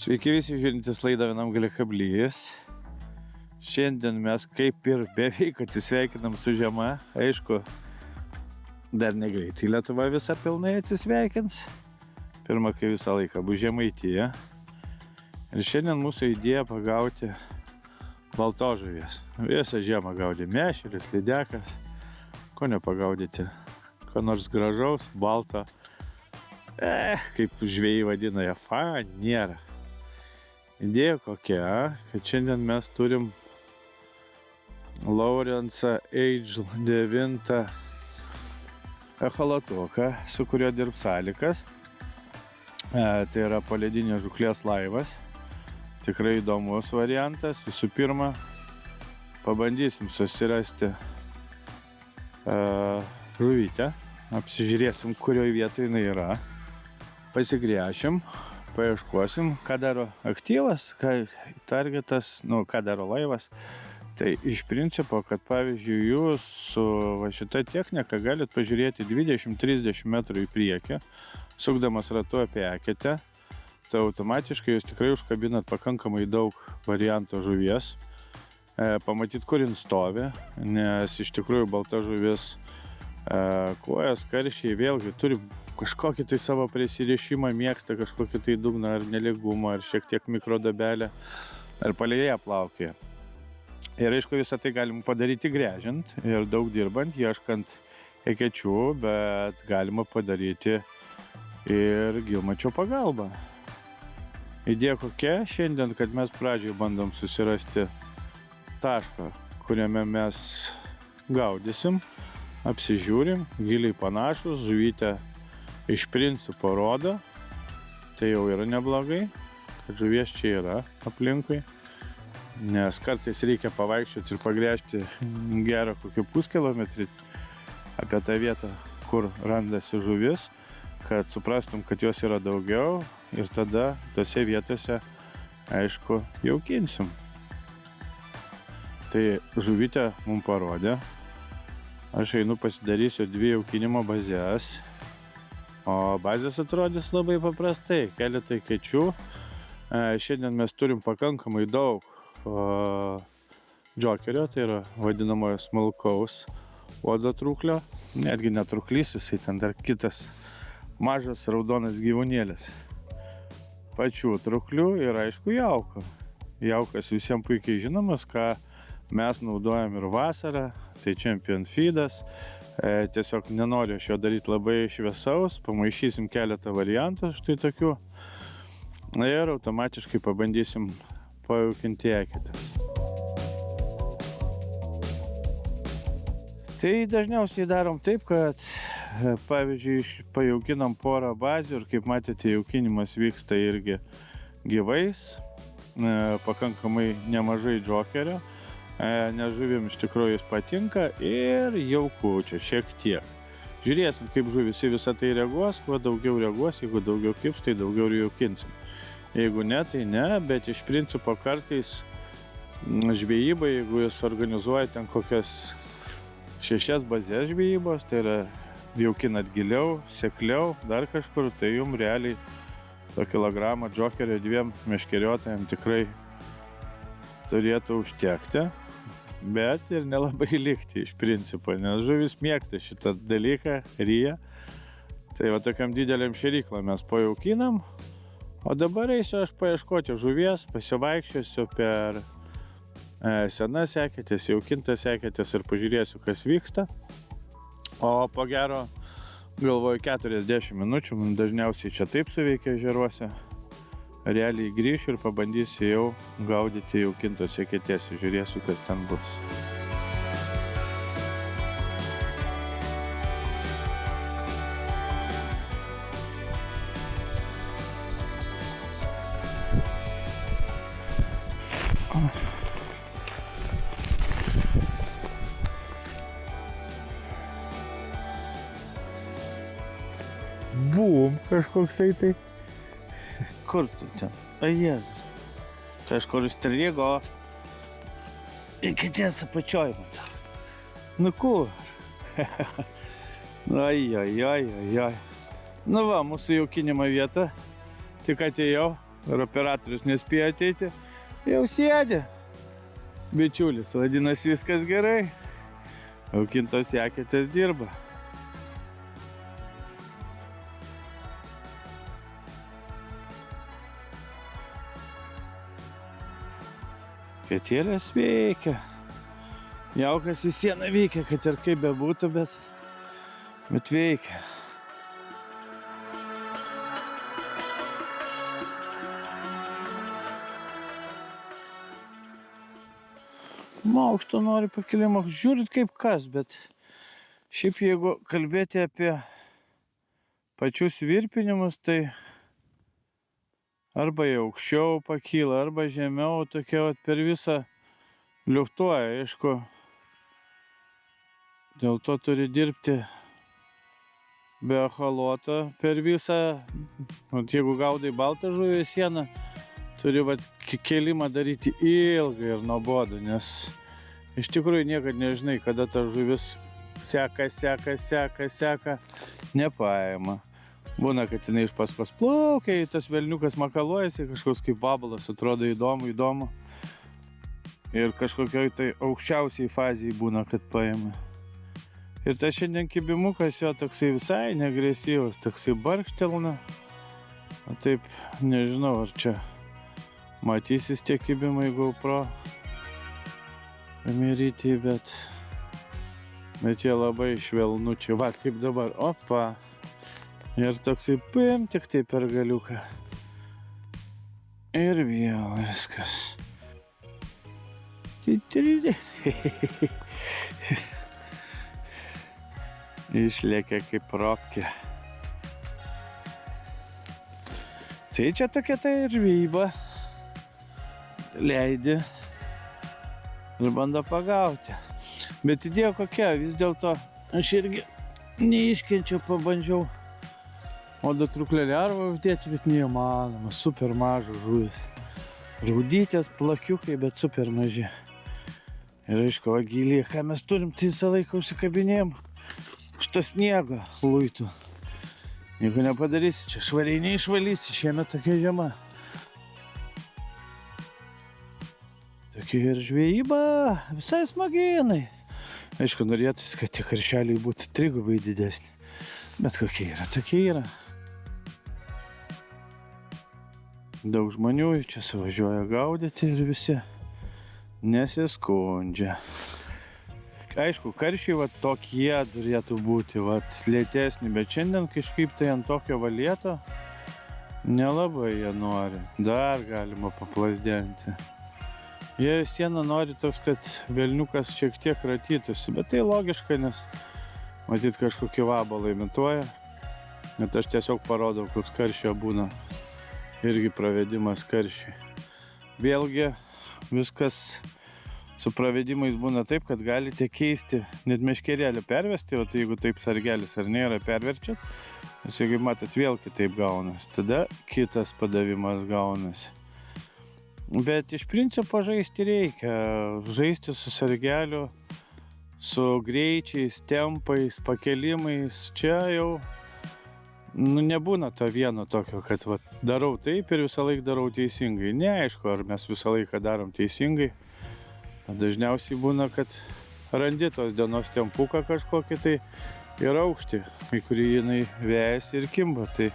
Sveiki visi žiūrintys laidą Vienam gale kablys. Šiandien mes kaip ir beveik atsisveikinam su žiema. Aišku, dar negreitai Lietuva visą pilnai atsisveikins. Pirma, kai visą laiką bus Žemaitija. Ir šiandien mūsų idėja pagauti baltožuvies. Visą žiemą gaudė mešeris, lydekas. Ko nepagaudyti? Ko nors gražaus, balto. Kaip žvejai vadina ją, nėra. Idėja kokia, kad šiandien mes turim Lawrence'ą Angel 9 echolatuką, su kuriuo dirbs Alikas. Tai yra poledinės žūklės laivas. Tikrai įdomus variantas. Visų pirma, pabandysim susirasti žuvytę. Apsižiūrėsim, kurioje vietoje jinai yra. Pasigręšim, paieškosim, ką daro aktyvas, ką targetas, ką daro laivas. Tai iš principo, kad pavyzdžiui jūs su šita technika galit pažiūrėti 20-30 metrų į priekį, sukdamas ratu apie eketę, tai automatiškai jūs tikrai užkabinat pakankamai daug variantų žuvies, pamatyt, kur jin stovi, nes iš tikrųjų balta žuvis kojas, karšiai, vėlgi turi kažkokį tai savo prisirišimą, mėgsta kažkokį tai dugną ar nelygumą, ar šiek tiek mikrodabelę, ar palėje plaukėje. Ir aišku, visą tai galim padaryti gręžiant ir daug dirbant, ieškant ekečių, bet galima padaryti ir gilmačio pagalba. Idėja kokia šiandien, kad mes pradžiai bandom susirasti tašką, kuriame mes gaudysim, apsižiūrim, giliai panašus, žuvytę iš principo rodo, tai jau yra neblogai, kad žuvies čia yra aplinkui, nes kartais reikia pavaikščioti ir pagręžti gerą kokį puskilometrį apie tą vietą, kur randasi žuvis, kad suprastum, kad jos yra daugiau ir tada tose vietose, aišku, jaukinsim. Tai žuvytę mums parodė. Aš einu pasidarysiu 2 jaukinimo bazės. O bazės atrodys labai paprastai, keletą ekečių. Šiandien mes turim pakankamai daug džokerio, tai yra vadinamojo smulkaus uodo-trūklio. Netgi netruklys, jisai ten dar kitas mažas raudonas gyvūnėlis. Pačių truklių ir aišku jauko. Jaukas visiems puikiai žinomas, ką mes naudojam ir vasarą, tai Champion Feedas. Tiesiog nenoriu šio daryti labai šviesaus, pamaišysim keletą variantų štai tokių ir automatiškai pabandysim pajaukinti eketės. Tai dažniausiai darom taip, kad pavyzdžiui pajaukinam porą bazių ir kaip matėte, jaukinimas vyksta irgi gyvais, pakankamai nemažai džokerio. Nes žuvim iš tikrųjų jis patinka ir jauku čia šiek tiek. Žiūrėsim, kaip žuvis į visą tai reaguos, kuo daugiau reaguos, jeigu daugiau kibs, tai daugiau ir jaukinsim. Jeigu ne, tai ne, bet iš principo kartais žvejybai, jeigu jūs organizuojate ten kokias 6 bazės žvejybos, tai yra jaukinat giliau, sekliau, dar kažkur, tai jums realiai to kilogramą džokerio 2 meškeriotojam tikrai turėtų užtekti. Bet ir nelabai likti iš principo, nes žuvis mėgsta šitą dalyką, ryja. Tai va tokiam dideliam šėryklą mes pajaukinam, o dabar eisiu aš paieškoti žuvies, pasivaikščiosiu per senas eketės, jaukintas eketės ir pažiūrėsiu, kas vyksta. O po gero, galvoju, 40 minučių, dažniausiai čia taip suveikia ežeruose. Realiai grįšiu ir pabandysiu jau gaudyti jaukintos eketės, žiūrėsiu, kas ten bus. Bum, kažkoksai tai. Kur tu ten? A, Jėzus. Kažkur įstrigo. Eketės apačioj matau. Nu kur? Ai. Nu va, mūsų jaukinimo vieta. Tik atėjau. ar operatorius nespėjo ateiti, jau sėdė. Bičiulis, vadinasi viskas gerai, aukintos eketės dirba. Ketėlės veikia. Jaukas į sieną veikia, kad ir kaip bebūtų, bet veikia. Aukšto nori pakilimo, žiūrit kaip kas, bet šiaip jeigu kalbėti apie pačius virpinimus, tai arba jau aukščiau pakyla, arba žemiau, tokia per visą liuftuoja, aišku. Dėl to turi dirbti be echoloto per visą, jeigu gaudai baltą žuvį sieną, turi kėlimą daryti ilgai ir nuobodų, nes iš tikrųjų niekad nežinai, kada ta žuvis seka, nepaima. Būna, kad jinai iš paskos plaukia, tas velniukas makaluojasi, kažkoks kaip vabalas, atrodo įdomu. Ir kažkokioj tai aukščiausiai fazėje būna, kad paima. Ir tas šiandien kibimukas jo toksai visai neagresyvus, toksai barkštelna. O taip, nežinau, ar čia matysis tie kibimai GoPro kameryti, bet jie labai švelnučiai. Va, kaip dabar, opa. Ir toksai paim tik tai per galiuką. Ir vėl viskas. Išlėkia kaip ropkė. Tai čia tokia tai žvejyba. Leidi ir bando pagauti. Bet idėja kokia, vis dėlto aš irgi neiškenčiau, pabandžiau odą truklelį arvą uždėti, bet neįmanoma, super mažos žuvis. Raudytės, plakiukai, bet super maži. Ir aišku, giliai, ką mes turim, tai visą laiką užsikabinėjom šitą sniegą luitų. Nieko nepadarysi, čia švariai neišvalysi, šiemet tokia žiema. Tokia ir žvejyba, visai smaginai. Aišku, norėtųsi, kad tie karšeliai būtų trigubai didesni. Bet kokie yra, tokie yra. Daug žmonių čia suvažiuoja gaudyti ir visi nesiskundžia. Aišku, karšiai tokie turėtų būti, lėtesni, bet šiandien kažkaip tai ant tokio valėto nelabai jie nori. Dar galima paplasdenti. Jie sieną nori toks, kad velniukas šiek tiek ratytųsi, bet tai logiška, nes matyt kažkokį vabalą imituoja. Bet aš tiesiog parodau, koks karščio būna. Irgi pravedimas karščiai. Vėlgi viskas su pravedimais būna taip, kad galite keisti, net meškerėlį pervesti, o tai jeigu taip sargelis ar nėra perverčiat, nes jeigu matot vėl kitaip gaunas, tada kitas padavimas gaunas. Bet iš principo žaisti reikia, žaisti su sargeliu, su greičiais, tempais, pakelimais, čia jau nebūna to vieno tokio, kad darau taip ir visą laiką darau teisingai. Neaišku, ar mes visą laiką darom teisingai. Dažniausiai būna, kad randi tos dienos tempuką kažkokį tai ir aukštį, į kurį jinai vejasi ir kimba. Tai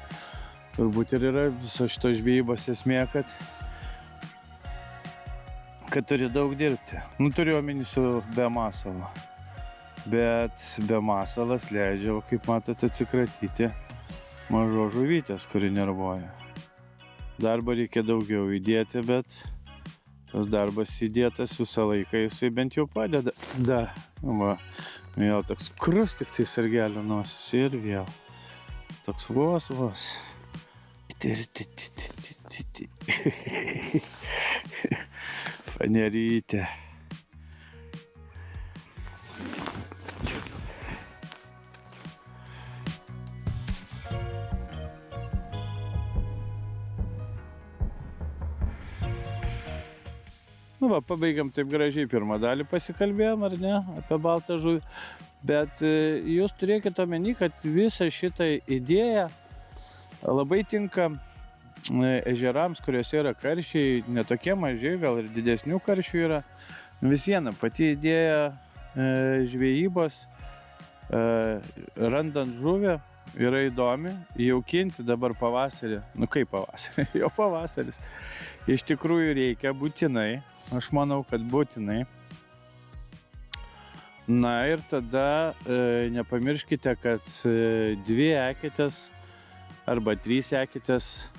turbūt ir yra viso šito žvejybos esmė, kad turi daug dirbti. Turiu omeny su be masalo. Bet be masalas leidžia, kaip matot, atsikratyti mažos žuvytės, kuri nervuoja. Darbą reikia daugiau įdėti, bet tas darbas įdėtas visą laiką, jisai bent jau padeda. Vėl toks krus tik tai sargelio nosis ir vėl. Toks vos. Fanerytė. Pabaigiam taip gražiai pirmą dalį pasikalbėjom, ar ne, apie baltą žuvį. Bet jūs turėkite omeny, kad visą šitą idėją labai tinka ežerams, kuriuose yra karšiai, netokie maži, gal ir didesnių karšių yra. Vis viena, pati idėja žvejybos, randant žuvį, yra įdomi, jaukinti dabar pavasarį, kaip pavasarį, jau pavasaris, iš tikrųjų reikia būtinai, aš manau, kad būtinai. Na ir tada nepamirškite, kad 2 eketės arba 3 eketės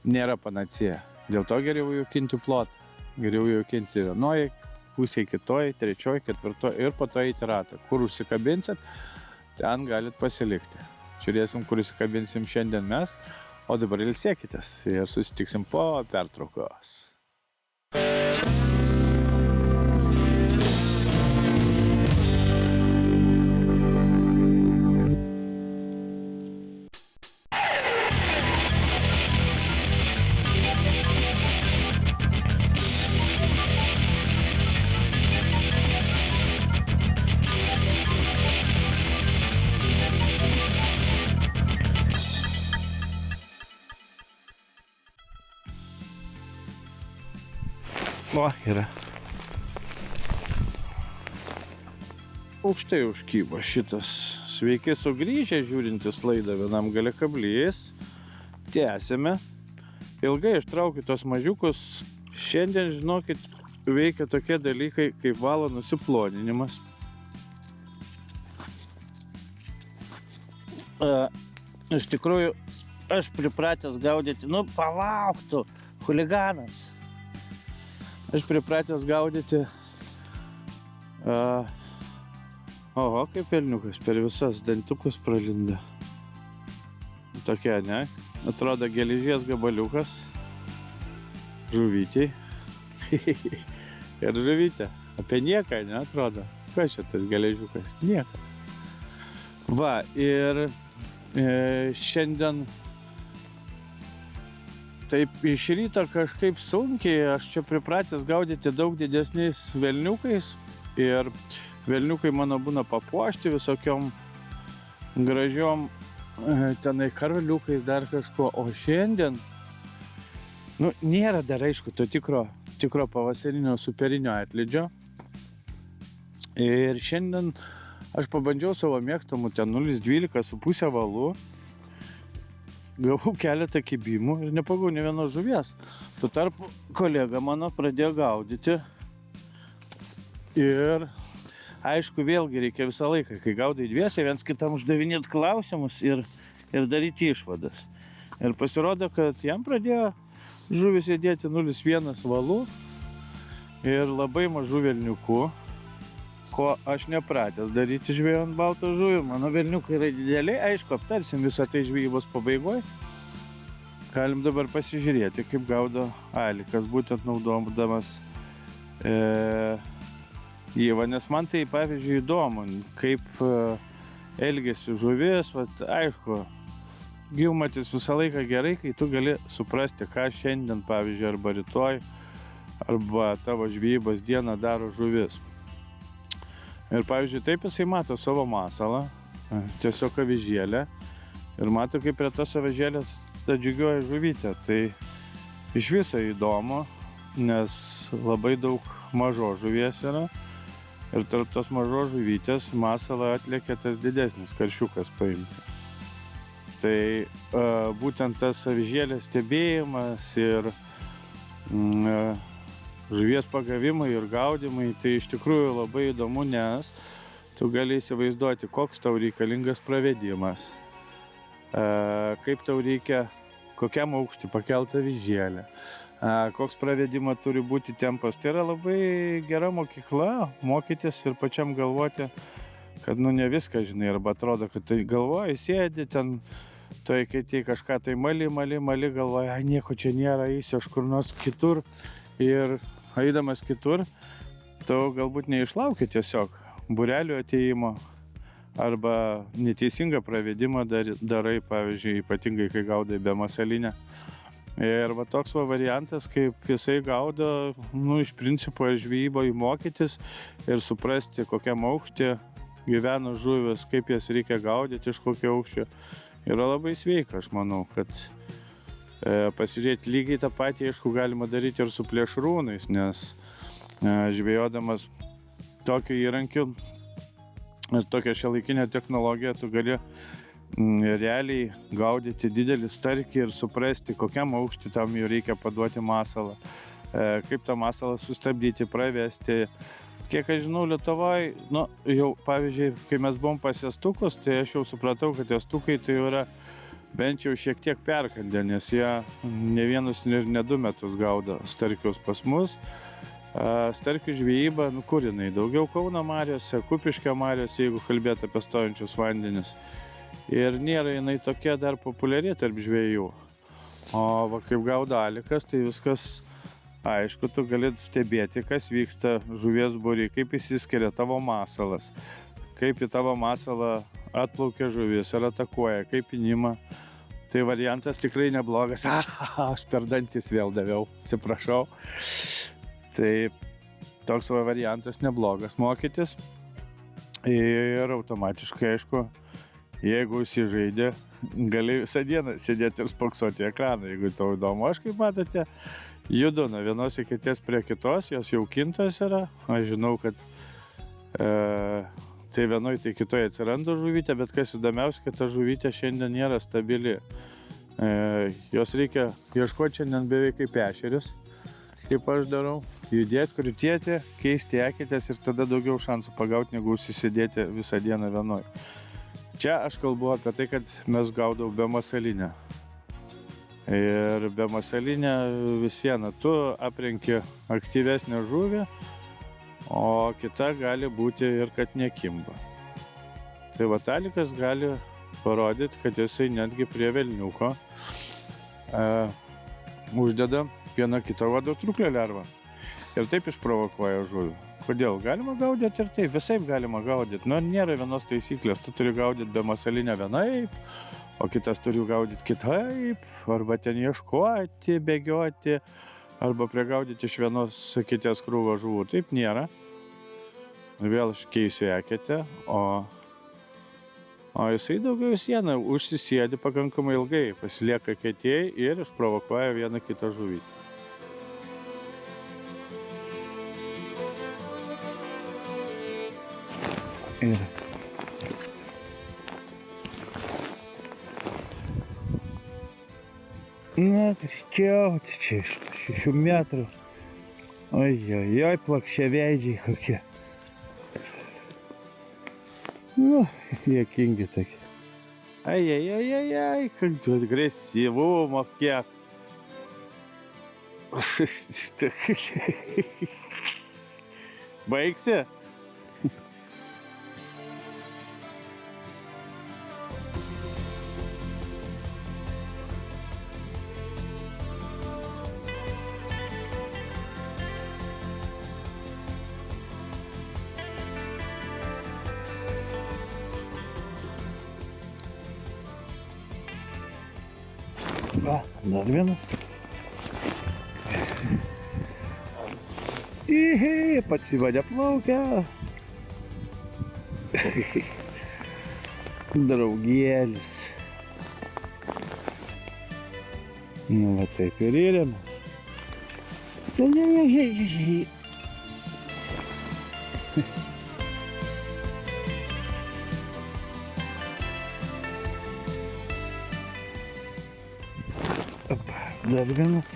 nėra panacėja. Dėl to geriau jaukinti plotą, geriau jaukinti vienoj pusėj, kitoj, trečioj, ketvirtoj ir po to eiti ratą. Kur užsikabinsit, ten galit pasilikti. Žiūrėsim, kur įsikabinsim šiandien mes, o dabar ilsėkitės ir susitiksim po pertraukos. O, yra. Aukštai užkybo šitas. Sveiki sugrįžę, žiūrintis laidą vienam gale kablys. Tęsime. Ilgai ištraukiu tos mažiukus. Šiandien, žinokit, veikia tokie dalykai kaip valo nusiploninimas. Iš tikrųjų, aš pripratęs gaudyti, palauk tu, chuliganas. Aš pripratęs gaudyti, oho, kaip pelniukas, per visas dantukus pralinda. Tokia, ne? Atrodo geležies gabaliukas. Žuvytei. Ir žuvytė. Apie nieką, ne, atrodo. Kas čia tas geležiukas? Niekas. Va, ir šiandien taip iš ryto kažkaip sunkiai, aš čia pripratęs gaudyti daug didesniais velniukais ir velniukai mano būna papuošti visokiom gražiom tenai karvaliukais dar kažko, o šiandien nėra dar aišku to tikro pavasarinio superinio atlydžio ir šiandien aš pabandžiau savo mėgstamų ten 0,12,5 valų. Gavau keletą kibimų ir nepagavau nė vienos žuvies. Tuo tarpu kolega mano pradėjo gaudyti ir aišku vėlgi reikia visą laiką, kai gaudai dviese, viens kitam uždavinėti klausimus ir daryti išvadas. Ir pasirodo, kad jam pradėjo žuvis įdėti 0,1 valų ir labai mažų velniukų, ko aš nepratęs daryti žvejojant baltą žuvį. Mano velniukai yra dideliai, aišku, aptarsim visą tai žvejybos pabaigoje. Galim dabar pasižiūrėti, kaip gaudo alikas, būtent naudodamas jyvą, nes man tai, pavyzdžiui, įdomu, kaip elgiasi žuvis, aišku, gilmatis visą laiką gerai, kai tu gali suprasti, ką šiandien, pavyzdžiui, arba rytoj, arba tavo žvejybos dieną daro žuvis. Ir, pavyzdžiui, taip jisai mato savo masalą, tiesiog avižėlę, ir mato, kaip prie tos avižėlės džiugioja žuvytė. Tai iš viso įdomu, nes labai daug mažos žuvies yra, ir tarp tos mažos žuvytės masalą atlėkia tas didesnis karšiukas paimti. Tai būtent tas avižėlės stebėjimas ir žuvies pagavimai ir gaudimai, tai iš tikrųjų labai įdomu, nes tu gali įsivaizduoti, koks tau reikalingas pravedimas, kaip tau reikia, kokiam aukštį pakelt avižėlę, koks pravedimo turi būti tempas. Tai yra labai gera mokykla mokytis ir pačiam galvoti, kad ne viską žinai, arba atrodo, kad tai galvoji, sėdi ten, toj keitėjai kažką tai mali, galvoji, nieko čia nėra, eisiu aš kur nors kitur. Ir eidamas kitur, tu galbūt neišlauki tiesiog būrelio ateimo arba neteisingą pravedimą darai, pavyzdžiui, ypatingai kai gaudai be masalinę. Ir va toks variantas, kaip jisai gaudo, iš principo žvejyboje mokytis ir suprasti, kokiam aukštį gyvena žuvis, kaip jas reikia gaudyti, iš kokio aukščio, yra labai sveika. Aš manau, kad Pasižiūrėti lygiai tą patį, aišku, galima daryti ir su plėšrūnais, nes žvejodamas tokiu įrankiu ir tokią šiuolaikinę technologiją tu gali realiai gaudyti didelį starkį ir suprasti, kokiam aukštį tam jau reikia paduoti masalą, kaip tą masalą sustabdyti, pravesti. Kiek aš žinau, Lietuvoje, jau pavyzdžiui, kai mes buvom pas estukus, tai aš jau supratau, kad estukai tai yra bent jau šiek tiek perkandę, nes jie ne vienus ir ne 2 metus gaudo starkius pas mus. Starkių žvejyba, kur jinai? Daugiau Kauno mariose, Kupiškio mariose, jeigu kalbėt apie stojančius vandenis. Ir nėra jinai tokia dar populiari tarp žvejų. O va, kaip gaudo alikas, tai viskas aišku, tu gali stebėti, kas vyksta žuvies būry, kaip išsiskiria tavo masalas, kaip į tavo masalą atplaukia žuvis ar atakuoja, kaip įnima. Tai variantas tikrai neblogas. Aš per dantis vėl daviau, atsiprašau. Tai toks variantas neblogas mokytis. Ir automatiškai, aišku, jeigu įsižaidė, gali visą dieną sėdėti ir spoksoti ekraną, jeigu tau įdomu. Aš, kaip matote, judu nuo vienos iki ties prie kitos, jos jau kintos yra. Aš žinau, kad tai vienoj, tai kitoje atsiranda žuvytė, bet kas įdomiausia, kad ta žuvytė šiandien nėra stabili. Jos reikia ieškoti šiandien beveik kaip ešerius, kaip aš darau, judėti, krutėti, keisti eketės ir tada daugiau šansų pagauti, negu užsisėdėti visą dieną vienoj. Čia aš kalbu apie tai, kad mes gaudau be masalinę. Ir be masalinę visieną tu aprenki aktyvesnę žuvį, o kita gali būti ir kad nekimba. Tai va alikas gali parodyti, kad jisai netgi prie velniuko uždeda vieną kitą vado truklę lervą. Ir taip išprovokuoja žuvį. Kodėl? Galima gaudyti ir taip, visaip galima gaudyti. Nėra vienos taisyklės, tu turi gaudyti be masalinę vienaip, o kitas turi gaudyti kitaip, arba ten ieškoti, bėgioti, arba prigaudyti iš vienos kitės krūvo žuvų. Taip nėra. Vėl aš keisiu eketę, o jisai daugiau sieną užsisėdi pakankamai ilgai, pasilieka ketėjai ir išprovokuoja vieną kitą žuvytę. Ir greičiau, tai čia iš 6 metrų. Oi, plakščiaveidžiai kokie. Juokingi tokie. Ai, kaip agresyvumo kiek. Baigsi? Dar vienas. Pats į vadę plaukia. Draugėlis. Va taip ir įrėmė. Dar vienas.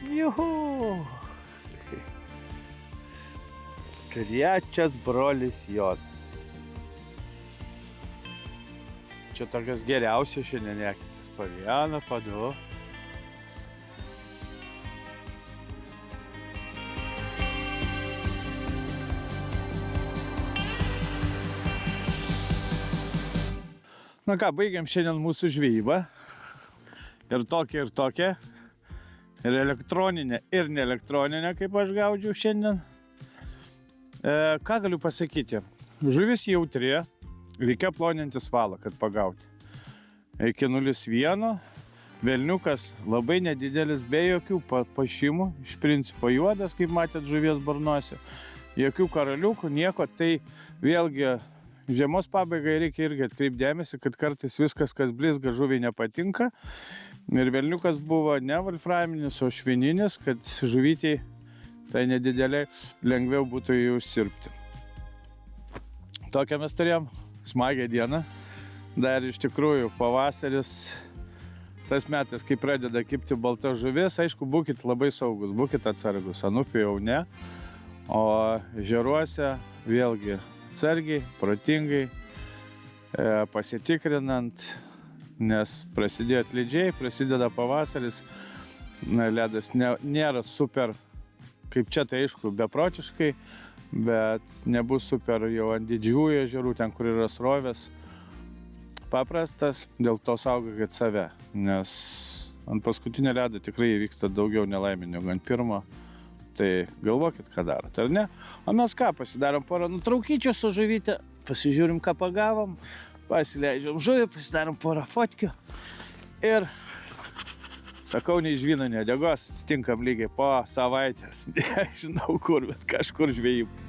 Juhu. Trečias brolis Jonas. Čia tokias geriausias šiandien eketas. Po vieną, po 2. Na ką, baigiam šiandien mūsų žvejybą. Ir tokią. Ir elektroninę, ir neelektroninę, kaip aš gaudžiau šiandien. Ką galiu pasakyti? Žuvis jautri, reikia plonintis valą, kad pagauti. Iki 0,1. Velniukas labai nedidelis, be jokių pašimų. Iš principo juodas, kaip matėt žuvies barnuose. jokių karaliukų, nieko, tai vėlgi žiemos pabaigai reikia irgi atkreipti dėmesį, kad kartais viskas, kas blizga, žuviai nepatinka. Ir velniukas buvo ne wolframinis, o švininis, kad žuvytei tai nedideliai lengviau būtų jį užsirpti. Tokią mes turėjom smagią dieną. Dar iš tikrųjų pavasaris, tas metas, kai pradeda kibti balta žuvis, aišku, būkit labai saugus, būkit atsargus, anupių jau ne, o ežeruose vėlgi atsargiai, protingai, pasitikrinant, nes prasidėjo atlydžiai, prasideda pavasaris, ledas nėra super, kaip čia tai aišku, beprotiškai, bet nebus super jau ant didžiųjų ežerų, ten kur yra srovės, paprastas, dėl to saugokit save, nes ant paskutinio ledo tikrai vyksta daugiau nelaimių negu ant pirmo, tai galvokit, ką darot, ar ne? O mes ką, pasidarom porą nutraukyčių su žuvytė, pasižiūrim, ką pagavom, pasileidžiam žuvį, pasidarom porą fotkių ir, sakau, nei žvyno, nei uodegos, stinkam lygiai po savaitės, nežinau kur, bet kažkur žvejybų.